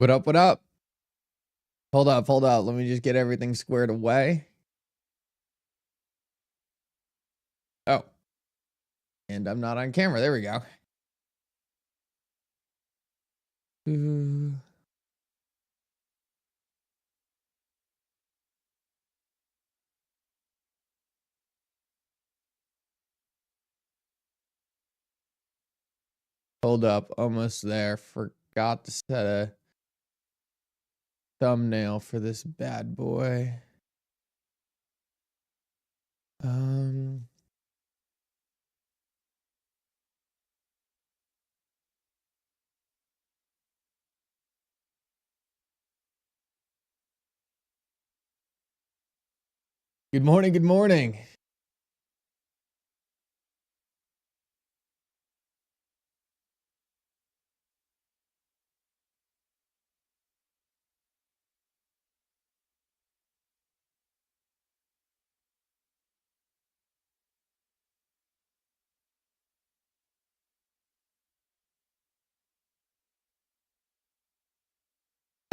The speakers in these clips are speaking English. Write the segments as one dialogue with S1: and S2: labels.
S1: What up? What up? Hold up. Hold up. Let me just get everything squared away. Oh. And I'm not on camera. There we go. Hold up. Almost there. Forgot to set a thumbnail for this bad boy. Good morning. Good morning.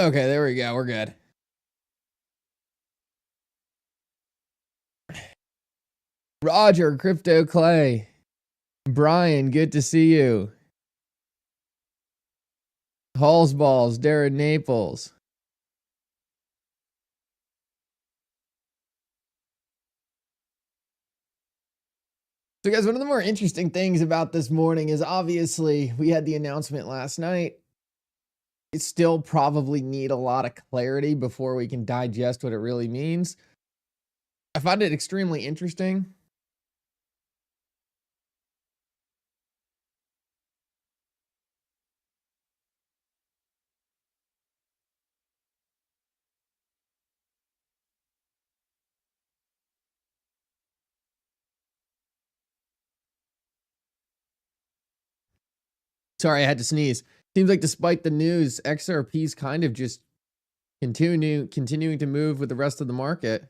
S1: Okay, there we go. We're good. Roger, Crypto Clay. Brian, good to see you. Halls Balls, Darren Naples. So guys, one of the more interesting things about this morning is obviously we had the announcement last night. It still probably need a lot of clarity before we can digest what it really means. I find it extremely interesting. Sorry, I had to sneeze. Seems like despite the news, XRP's kind of just continuing to move with the rest of the market.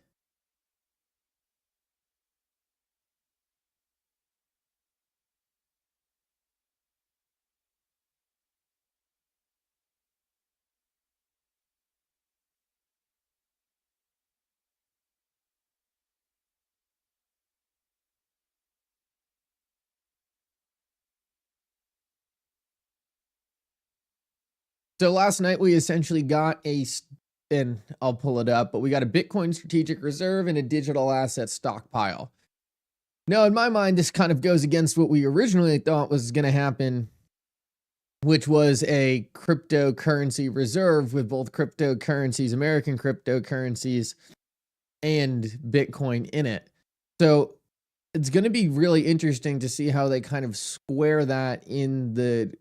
S1: So last night we essentially got and I'll pull it up, but we got a Bitcoin strategic reserve and a digital asset stockpile. Now, in my mind, this kind of goes against what we originally thought was going to happen, which was a cryptocurrency reserve with both cryptocurrencies, American cryptocurrencies, and Bitcoin in it. So it's going to be really interesting to see how they kind of square that in the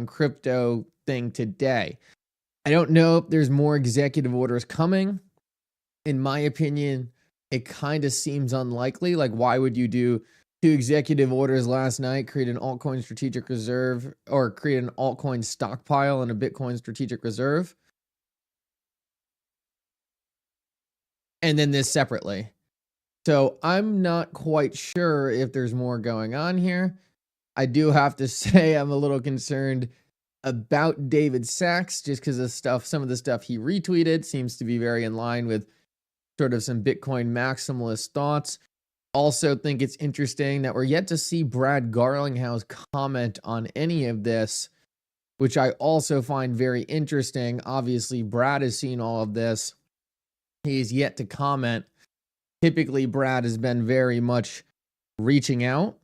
S1: crypto thing today. I don't know if there's more executive orders coming. In my opinion, it kind of seems unlikely. Like, why would you do 2 executive orders last night, create an altcoin strategic reserve, or create an altcoin stockpile and a Bitcoin strategic reserve, and then this separately? So I'm not quite sure if there's more going on here. I do have to say I'm a little concerned about David Sachs just because of some of the stuff he retweeted seems to be very in line with sort of some Bitcoin maximalist thoughts. Also think it's interesting that we're yet to see Brad Garlinghouse comment on any of this, which I also find very interesting. Obviously, Brad has seen all of this. He's yet to comment. Typically, Brad has been very much reaching out.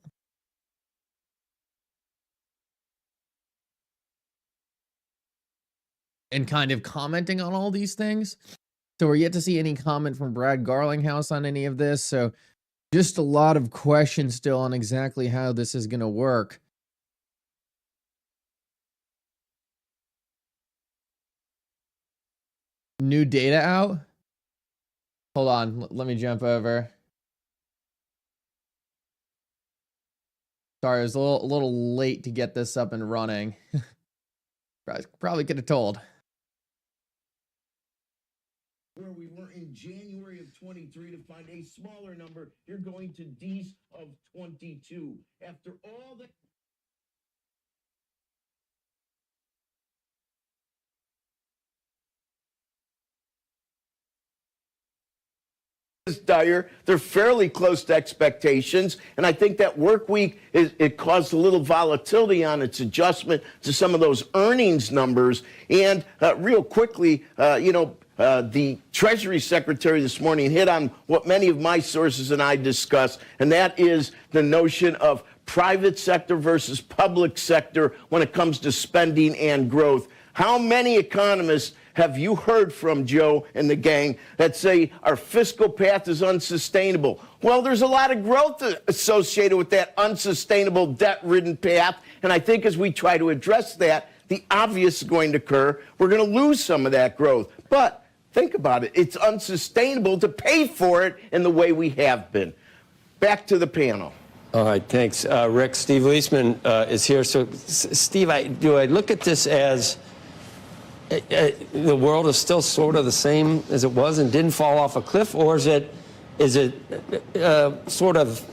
S1: And kind of commenting on all these things. So we're yet to see any comment from Brad Garlinghouse on any of this. So just a lot of questions still on exactly how this is going to work. New data out? Hold on, let me jump over. Sorry, I was a little late to get this up and running. Probably could have told.
S2: Where we were in January of 23 to find a smaller number, you're going to D's of 22. After all that. dire. They're fairly close to expectations, and I think that work week it caused a little volatility on its adjustment to some of those earnings numbers. And real quickly, the Treasury Secretary this morning hit on what many of my sources and I discuss, and that is the notion of private sector versus public sector when it comes to spending and growth. How many economists have you heard from, Joe and the gang, that say our fiscal path is unsustainable? Well, there's a lot of growth associated with that unsustainable debt-ridden path, and I think as we try to address that, the obvious is going to occur. We're going to lose some of that growth. But think about it. It's unsustainable to pay for it in the way we have been. Back to the panel.
S3: All right, thanks. Rick, Steve Leisman is here. So, Steve, do I look at this as the world is still sort of the same as it was and didn't fall off a cliff, or is it sort of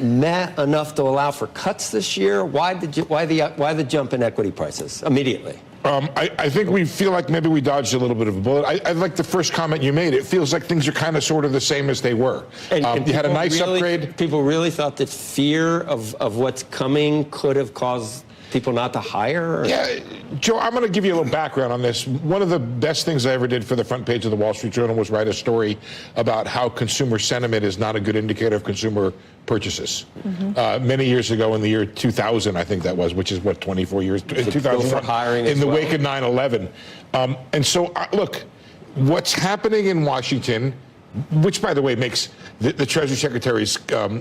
S3: meh enough to allow for cuts this year? Why the jump in equity prices immediately?
S4: I think we feel like maybe we dodged a little bit of a bullet. I like the first comment you made. It feels like things are kind of sort of the same as they were. And you had a nice upgrade.
S3: People really thought that fear of what's coming could have caused people not to hire? Or?
S4: Yeah, Joe, I'm going to give you a little background on this. One of the best things I ever did for the front page of the Wall Street Journal was write a story about how consumer sentiment is not a good indicator of consumer purchases. Many years ago, in the year 2000, I think that was, which is what, 24 years? 2000,
S3: hiring
S4: in the wake of 9/11. And so, look, what's happening in Washington, which, by the way, makes the Treasury Secretary's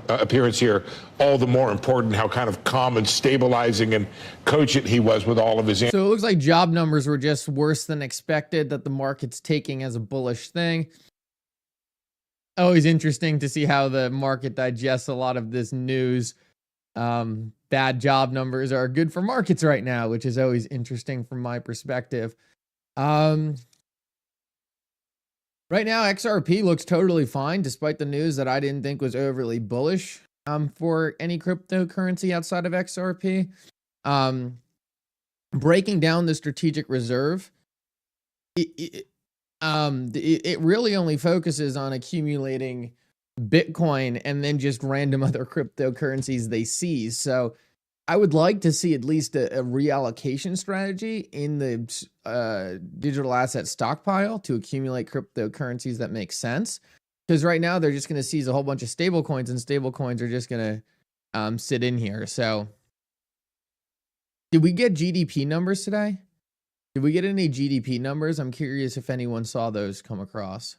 S4: appearance here all the more important, how kind of calm and stabilizing and cogent he was with all of his...
S1: So it looks like job numbers were just worse than expected, that the market's taking as a bullish thing. Always interesting to see how the market digests a lot of this news. Bad job numbers are good for markets right now, which is always interesting from my perspective. Right now, XRP looks totally fine, despite the news that I didn't think was overly bullish for any cryptocurrency outside of XRP. Breaking down the strategic reserve, it really only focuses on accumulating Bitcoin and then just random other cryptocurrencies they seize. So I would like to see at least a reallocation strategy in the digital asset stockpile to accumulate cryptocurrencies that make sense. Because right now they're just going to seize a whole bunch of stable coins, and stable coins are just going to sit in here. So did we get GDP numbers today? Did we get any GDP numbers? I'm curious if anyone saw those come across.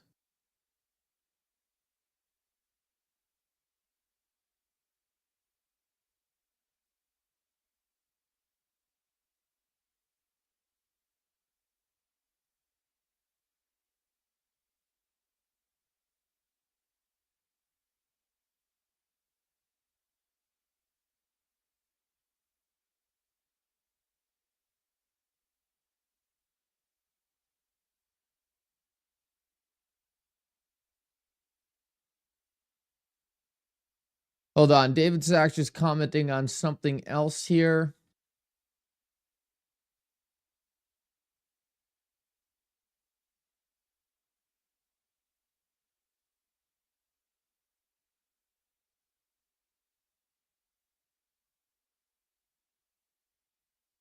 S1: Hold on, David Sachs just commenting on something else here.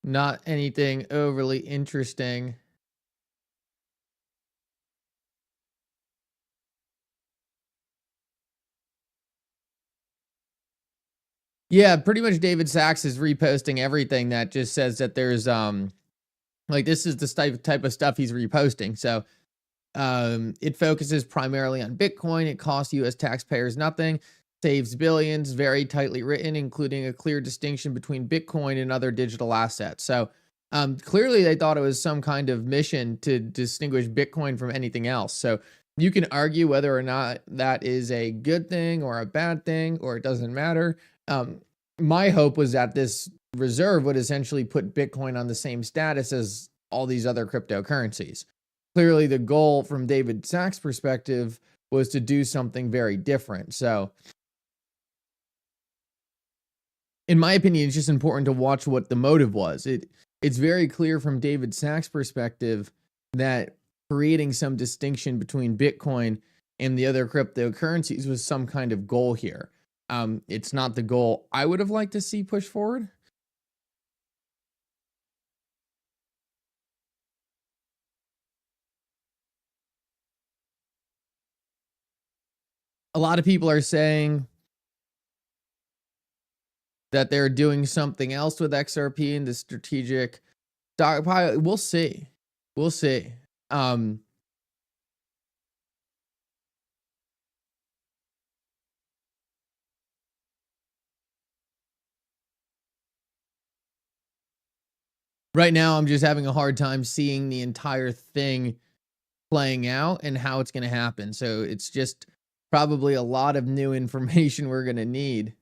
S1: Not anything overly interesting. Yeah, pretty much David Sachs is reposting everything that just says that there's like this is the type of stuff he's reposting. So it focuses primarily on Bitcoin. It costs US taxpayers nothing, saves billions, very tightly written, including a clear distinction between Bitcoin and other digital assets. So clearly they thought it was some kind of mission to distinguish Bitcoin from anything else. So you can argue whether or not that is a good thing or a bad thing, or it doesn't matter. My hope was that this reserve would essentially put Bitcoin on the same status as all these other cryptocurrencies. Clearly, the goal from David Sachs' perspective was to do something very different. So, in my opinion, it's just important to watch what the motive was. It's very clear from David Sachs' perspective that creating some distinction between Bitcoin and the other cryptocurrencies was some kind of goal here. It's not the goal I would have liked to see push forward. A lot of people are saying that they're doing something else with XRP and the strategic stockpile. We'll see. We'll see. Right now, I'm just having a hard time seeing the entire thing playing out and how it's going to happen. So it's just probably a lot of new information we're going to need.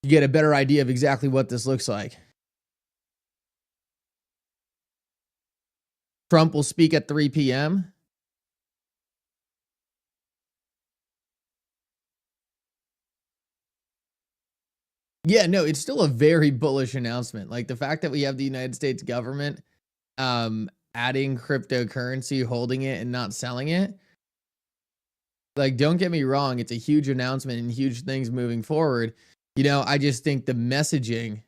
S1: You get a better idea of exactly what this looks like. Trump will speak at 3 p.m. Yeah, no, it's still a very bullish announcement. Like the fact that we have the United States government adding cryptocurrency, holding it and not selling it. Like, don't get me wrong, it's a huge announcement and huge things moving forward. You know, I just think the messaging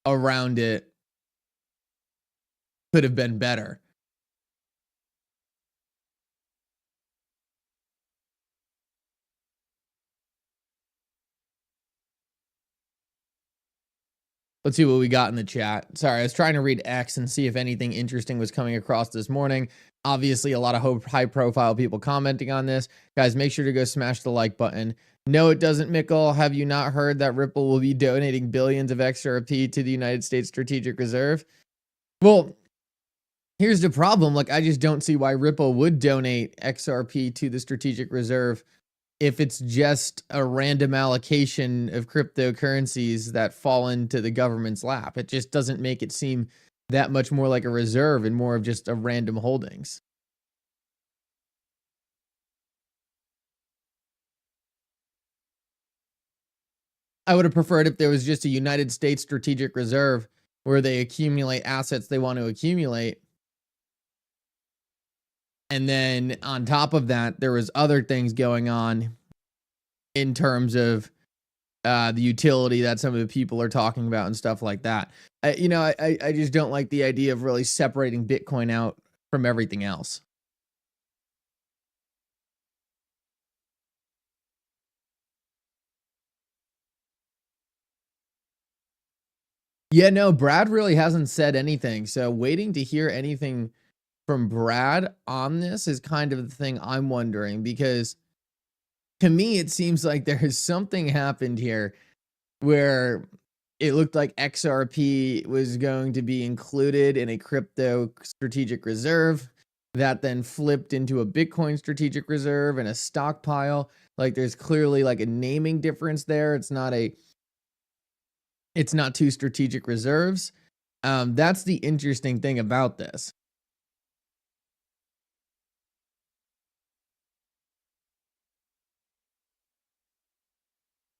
S1: around it could have been better. Let's see what we got in the chat. Sorry, I was trying to read X and see if anything interesting was coming across this morning. Obviously, a lot of high-profile people commenting on this. Guys, make sure to go smash the like button. No, it doesn't, Mickle. Have you not heard that Ripple will be donating billions of XRP to the United States Strategic Reserve? Well, here's the problem. Like, I just don't see why Ripple would donate XRP to the Strategic Reserve if it's just a random allocation of cryptocurrencies that fall into the government's lap. It just doesn't make it seem that much more like a reserve and more of just a random holdings. I would have preferred if there was just a United States Strategic Reserve where they accumulate assets they want to accumulate. And then on top of that, there was other things going on in terms of the utility that some of the people are talking about and stuff like that. I just don't like the idea of really separating Bitcoin out from everything else. Yeah, no, Brad really hasn't said anything. So waiting to hear anything from Brad on this is kind of the thing I'm wondering, because to me, it seems like there has something happened here where it looked like XRP was going to be included in a crypto strategic reserve that then flipped into a Bitcoin strategic reserve and a stockpile. Like there's clearly like a naming difference there. It's not two strategic reserves. That's the interesting thing about this.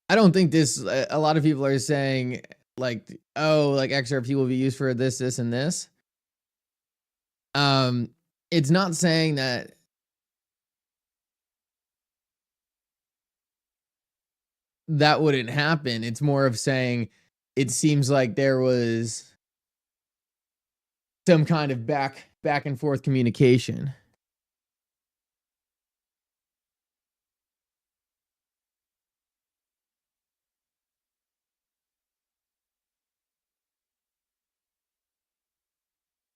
S1: I don't think this, a lot of people are saying like, oh, like XRP will be used for this, this, and this. It's not saying that that wouldn't happen. It's more of saying it seems like there was some kind of back and forth communication.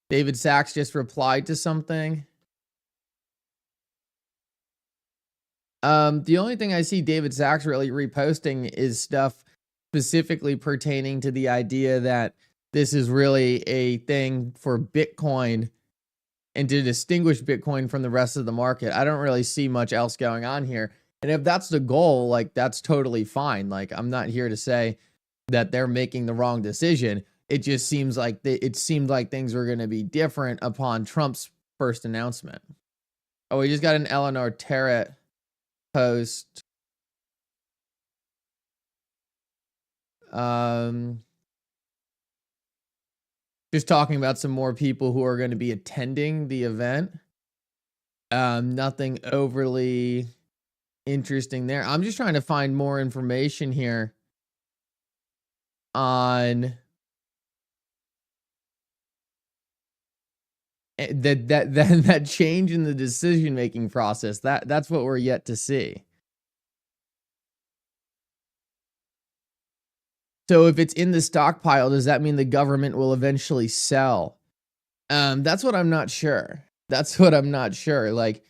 S1: David Sachs just replied to something. The only thing I see David Sachs really reposting is stuff specifically pertaining to the idea that this is really a thing for Bitcoin and to distinguish Bitcoin from the rest of the market. I don't really see much else going on here. And if that's the goal, like that's totally fine. Like I'm not here to say that they're making the wrong decision. It just seems like it seemed like things were going to be different upon Trump's first announcement. Oh, we just got an Eleanor Terrett post. Just talking about some more people who are going to be attending the event. Nothing overly interesting there. I'm just trying to find more information here on that change in the decision making process. That's what we're yet to see. So if it's in the stockpile, does that mean the government will eventually sell? That's what I'm not sure. That's what I'm not sure. Like,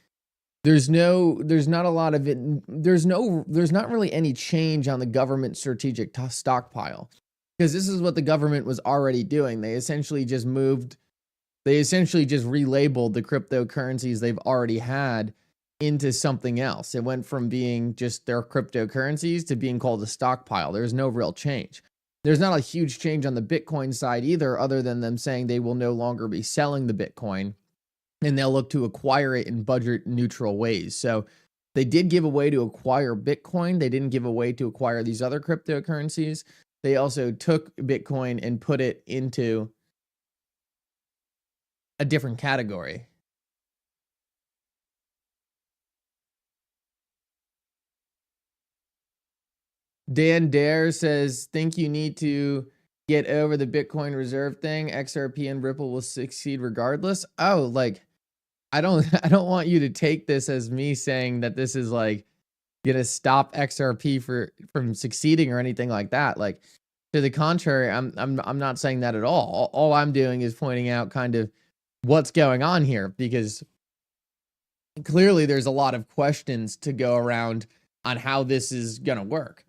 S1: there's not a lot of it. There's not really any change on the government strategic stockpile, because this is what the government was already doing. They essentially just relabeled the cryptocurrencies they've already had into something else. It went from being just their cryptocurrencies to being called a stockpile. There's no real change. There's not a huge change on the Bitcoin side either, other than them saying they will no longer be selling the Bitcoin and they'll look to acquire it in budget neutral ways. So they did give a way to acquire Bitcoin. They didn't give a way to acquire these other cryptocurrencies. They also took Bitcoin and put it into a different category. Dan Dare says, think you need to get over the Bitcoin reserve thing. XRP and Ripple will succeed regardless. Oh, like, I don't want you to take this as me saying that this is like gonna stop XRP from succeeding or anything like that. Like, to the contrary, I'm not saying that at all. All I'm doing is pointing out kind of what's going on here, because clearly there's a lot of questions to go around on how this is gonna work.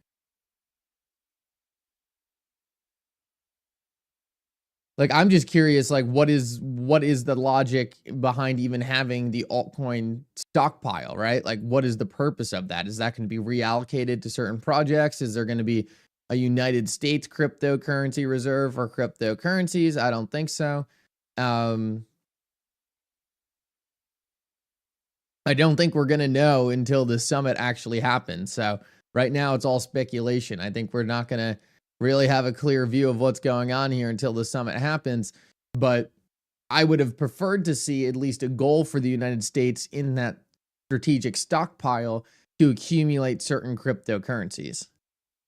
S1: Like, I'm just curious, like, what is the logic behind even having the altcoin stockpile, right? Like, what is the purpose of that? Is that going to be reallocated to certain projects? Is there going to be a United States cryptocurrency reserve for cryptocurrencies? I don't think so. I don't think we're going to know until the summit actually happens. So right now it's all speculation. I think we're not going to really have a clear view of what's going on here until the summit happens. But I would have preferred to see at least a goal for the United States in that strategic stockpile to accumulate certain cryptocurrencies.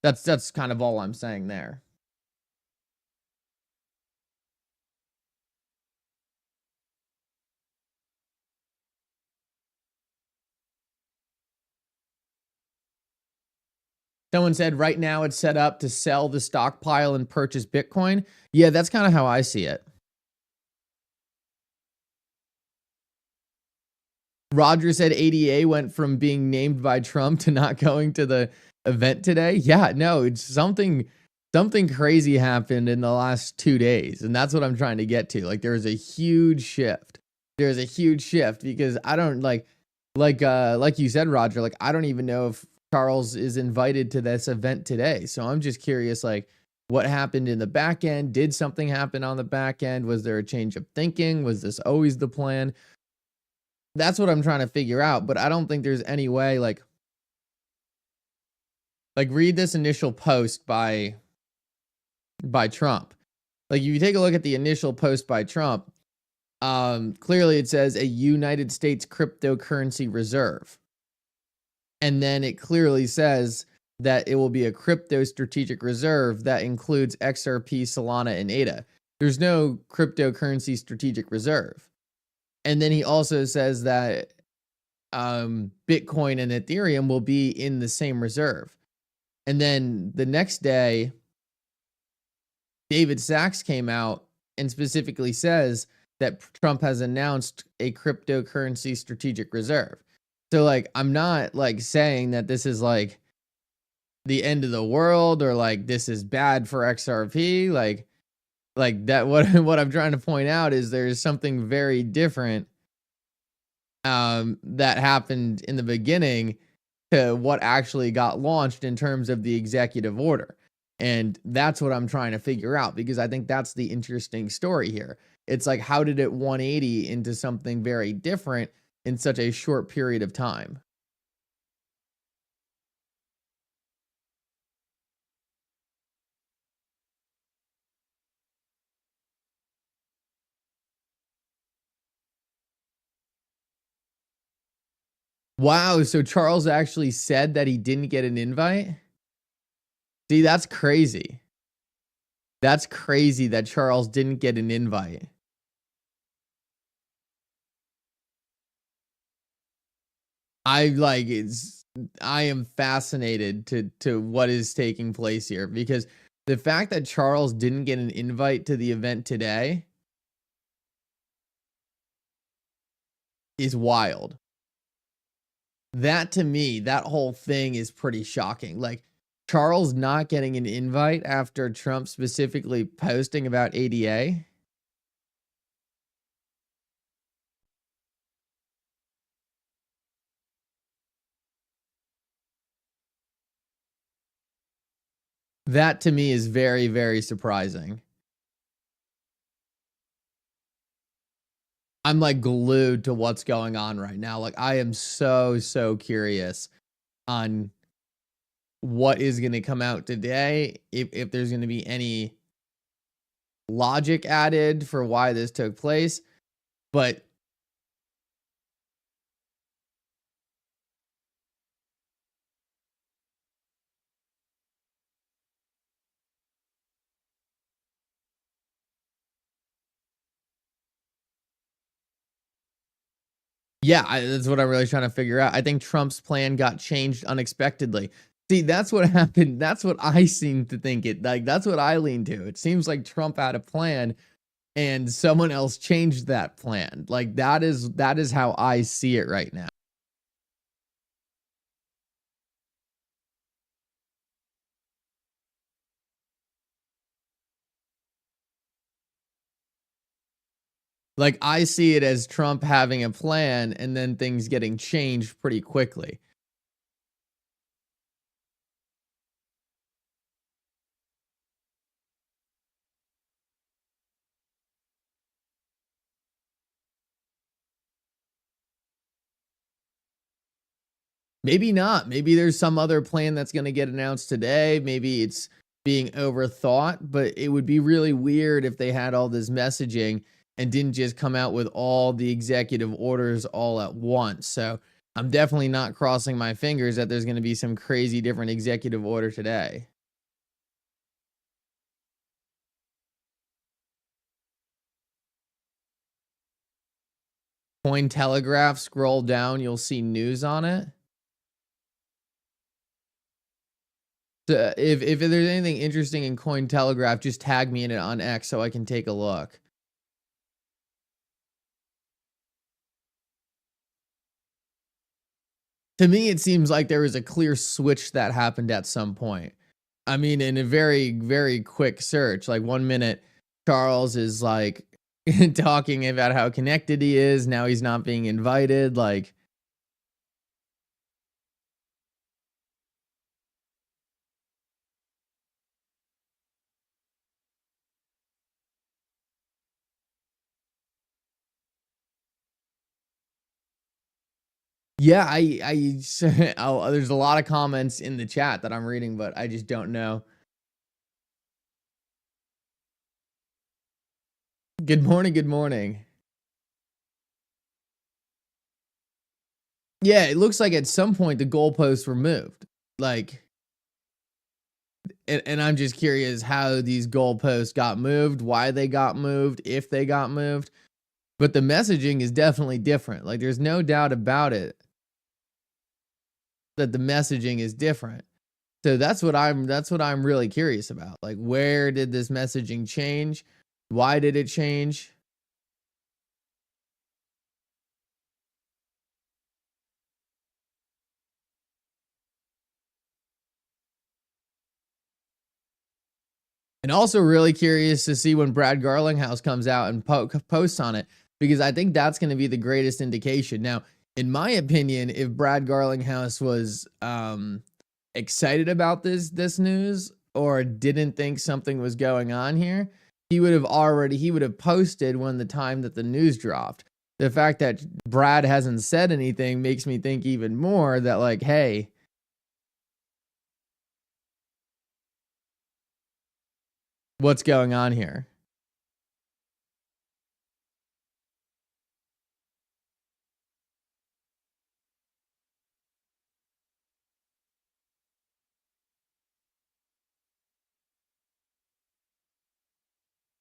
S1: That's kind of all I'm saying there. Someone said right now it's set up to sell the stockpile and purchase Bitcoin. Yeah, that's kind of how I see it. Roger said ADA went from being named by Trump to not going to the event today. Yeah, no, it's something crazy happened in the last 2 days. And that's what I'm trying to get to. Like, there's a huge shift. There's a huge shift because I don't like you said, Roger, like, I don't even know if Charles is invited to this event today. So I'm just curious, like, what happened in the back end? Did something happen on the back end? Was there a change of thinking? Was this always the plan? That's what I'm trying to figure out, but I don't think there's any way, like read this initial post by Trump. Like, if you take a look at the initial post by Trump, clearly it says a United States cryptocurrency reserve. And then it clearly says that it will be a crypto strategic reserve that includes XRP, Solana, and ADA. There's no cryptocurrency strategic reserve. And then he also says that Bitcoin and Ethereum will be in the same reserve. And then the next day, David Sachs came out and specifically says that Trump has announced a cryptocurrency strategic reserve. So, like, I'm not like saying that this is like the end of the world or like this is bad for XRP. Like that. What I'm trying to point out is there's something very different that happened in the beginning to what actually got launched in terms of the executive order. And that's what I'm trying to figure out, because I think that's the interesting story here. It's like, how did it 180 into something very different in such a short period of time? Wow, so Charles actually said that he didn't get an invite? See, that's crazy. That's crazy that Charles didn't get an invite. I am fascinated to what is taking place here, because the fact that Charles didn't get an invite to the event today is wild. That, to me, that whole thing is pretty shocking. Like, Charles not getting an invite after Trump specifically posting about ADA. That, to me, is very, very surprising. I'm like glued to what's going on right now. Like, I am so curious on what is going to come out today, if there's going to be any logic added for why this took place. But yeah, that's what I'm really trying to figure out. I think Trump's plan got changed unexpectedly. See, that's what happened. That's what I seem to think it, like, that's what I lean to. It seems like Trump had a plan and someone else changed that plan. Like, that is how I see it right now. Like, I see it as Trump having a plan and then things getting changed pretty quickly. Maybe not. Maybe there's some other plan that's going to get announced today. Maybe it's being overthought, but it would be really weird if they had all this messaging and didn't just come out with all the executive orders all at once. So I'm definitely not crossing my fingers that there's going to be some crazy different executive order today. Cointelegraph, scroll down, you'll see news on it. So if there's anything interesting in Cointelegraph, just tag me in it on X so I can take a look. To me, it seems like there was a clear switch that happened at some point. I mean, in a very quick search, like 1 minute, Charles is like talking about how connected he is. Now he's not being invited. Like, yeah, there's a lot of comments in the chat that I'm reading, but I just don't know. Good morning. Good morning. Yeah, it looks like at some point the goalposts were moved. Like, and I'm just curious how these goalposts got moved, why they got moved, if they got moved. But the messaging is definitely different. Like, there's no doubt about it that the messaging is different. So that's what I'm really curious about. Like, where did this messaging change? Why did it change? And also really curious to see when Brad Garlinghouse comes out and posts on it, because I think that's going to be the greatest indication. Now, in my opinion, if Brad Garlinghouse was excited about this news or didn't think something was going on here, he would have posted when the time that the news dropped. The fact that Brad hasn't said anything makes me think even more that, like, hey, what's going on here?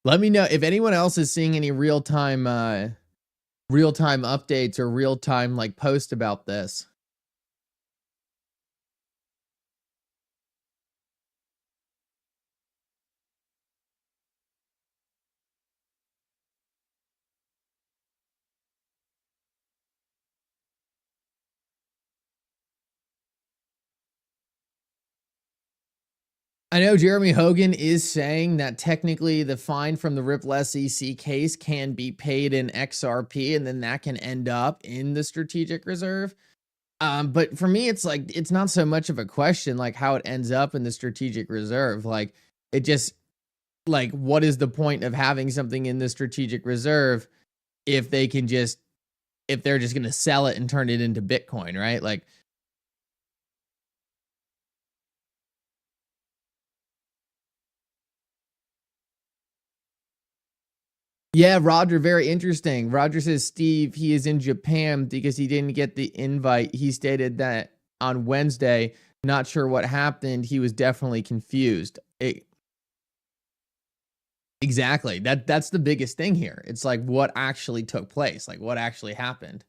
S1: Let me know if anyone else is seeing any real-time updates or real-time like post about this. I know Jeremy Hogan is saying that technically the fine from the Ripple SEC case can be paid in XRP and then that can end up in the strategic reserve. But for me, it's like, it's not so much of a question like how it ends up in the strategic reserve. Like it just like, what is the point of having something in the strategic reserve if they can just, if they're just going to sell it and turn it into Bitcoin, right? Like, yeah, Roger, very interesting. Roger says Steve, he is in Japan because he didn't get the invite. He stated that on Wednesday, not sure what happened. He was definitely confused. Exactly. That's the biggest thing here. It's like what actually took place, like what actually happened.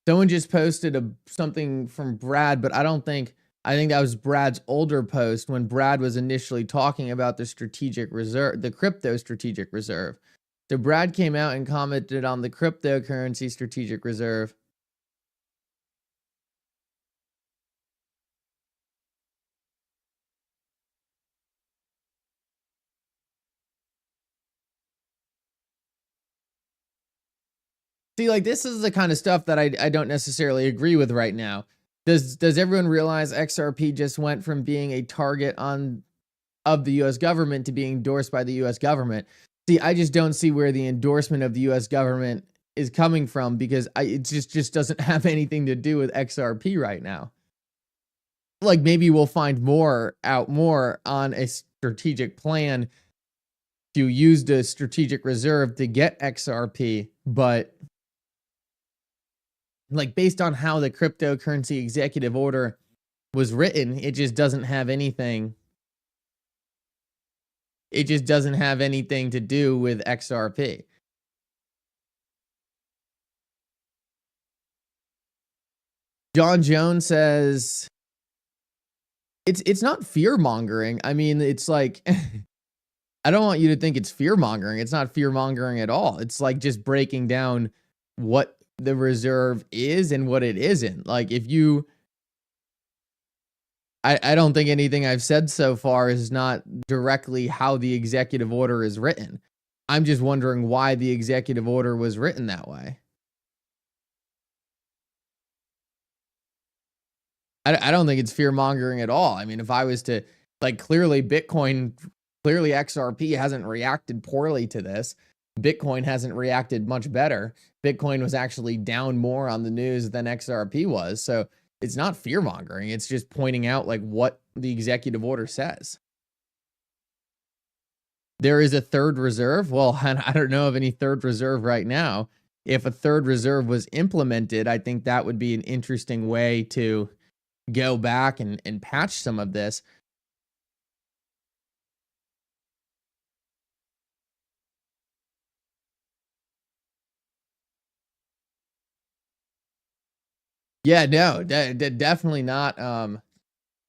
S1: Someone just posted something from Brad, but I think that was Brad's older post when Brad was initially talking about the strategic reserve, the crypto strategic reserve. So Brad came out and commented on the cryptocurrency strategic reserve. See, like this is the kind of stuff that I don't necessarily agree with right now. Does everyone realize XRP just went from being a target of the US government to being endorsed by the US government? See, I just don't see where the endorsement of the US government is coming from because it just doesn't have anything to do with XRP right now. Like maybe we'll find more on a strategic plan to use the strategic reserve to get XRP, but like based on how the cryptocurrency executive order was written, it just doesn't have anything. It just doesn't have anything to do with XRP. John Jones says it's not fear mongering. I mean, it's like I don't want you to think it's fear mongering. It's not fear mongering at all. It's like just breaking down what the reserve is and what it isn't. Like if you I don't think anything I've said so far is not directly how the executive order is written. I'm just wondering why the executive order was written that way. I don't think it's fear mongering at all. I mean, if I was to like clearly XRP hasn't reacted poorly to this. Bitcoin hasn't reacted much better. Bitcoin was actually down more on the news than XRP was. So it's not fear mongering. It's just pointing out like what the executive order says. There is a third reserve. Well, I don't know of any third reserve right now. If a third reserve was implemented, I think that would be an interesting way to go back and patch some of this. Yeah, no, definitely not.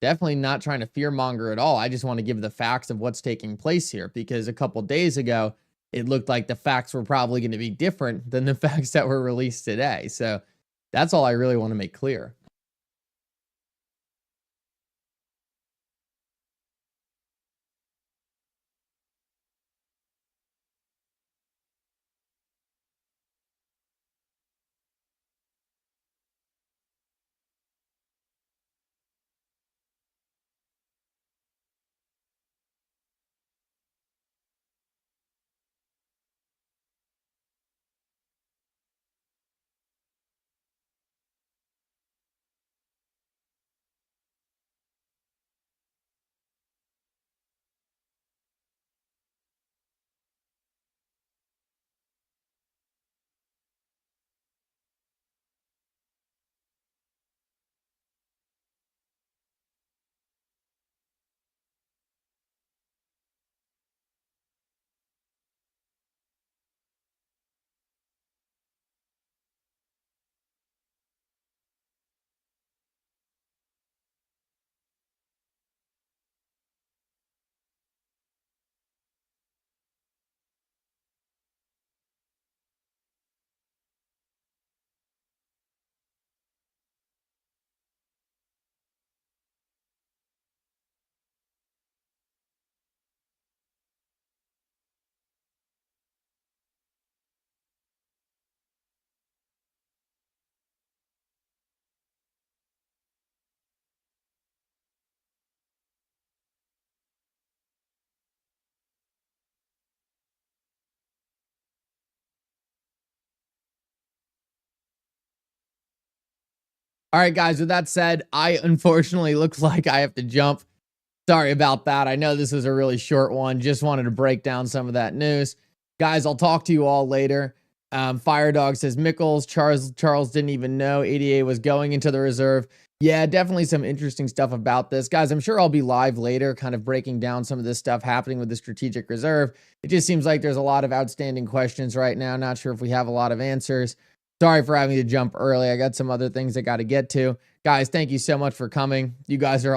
S1: Definitely not trying to fearmonger at all. I just want to give the facts of what's taking place here because a couple days ago, it looked like the facts were probably going to be different than the facts that were released today. So that's all I really want to make clear. All right, guys, with that said, I unfortunately looks like I have to jump. Sorry about that. I know this is a really short one. Just wanted to break down some of that news. Guys, I'll talk to you all later. Firedog says, Mickles, Charles didn't even know ADA was going into the reserve. Yeah, definitely some interesting stuff about this. Guys, I'm sure I'll be live later kind of breaking down some of this stuff happening with the strategic reserve. It just seems like there's a lot of outstanding questions right now. Not sure if we have a lot of answers. Sorry for having to jump early. I got some other things I got to get to. Guys, thank you so much for coming. You guys are all